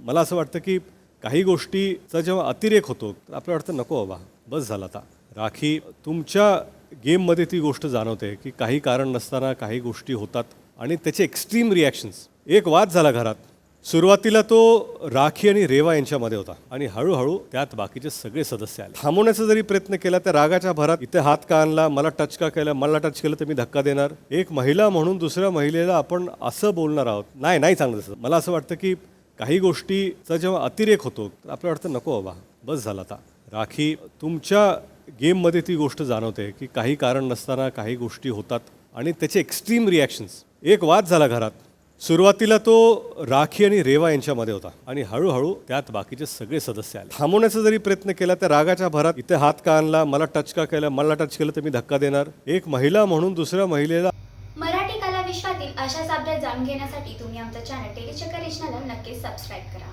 मला असं वाटतं की काही गोष्टीचा जेव्हा अतिरेक होतो तर आपल्याला वाटतं नको बाबा बस झालं आता. राखी तुमच्या गेममध्ये ती गोष्ट जाणवते की काही कारण नसताना काही गोष्टी होतात आणि त्याचे एक्स्ट्रीम रिॲक्शन्स. एक वाद झाला घरात. सुरुवातीला तो राखी आणि रेवा यांच्यामध्ये होता आणि हळूहळू त्यात बाकीचे सगळे सदस्य आले. थांबवण्याचा जरी प्रयत्न केला त्या रागाच्या भरात इथे हात का आणला, मला टच का केलं, मला टच केलं तर मी धक्का देणार, एक महिला म्हणून दुसऱ्या महिलेला आपण असं बोलणार आहोत, नाही चांगलं तसं. मला असं वाटतं की काही गोष्टीचा जेव्हा अतिरेक होतो तर आपल्याला वाटतं नको बाबा बस झालं आता. राखी तुमच्या गेममध्ये ती गोष्ट जाणवते की काही कारण नसताना काही गोष्टी होतात आणि त्याचे एक्स्ट्रीम रिॲक्शन्स. एक वाद झाला घरात. सुरुवातीला तो राखी आणि रेवा यांच्यामध्ये होता आणि हळूहळू त्यात बाकीचे सगळे सदस्य आले. थांबवण्याचा जरी प्रयत्न केला त्या रागाच्या भरात इथे हात का आणला, मला टच का केलं, मला टच केलं तर मी धक्का देणार, एक महिला म्हणून दुसऱ्या महिलेला. मराठी कला विश्वातील अशाच अपडेट जाणून घेण्यासाठी तुम्ही आमचं चॅनल टेलीचक्कर रिजनला नक्कीच सबस्क्राईब करा.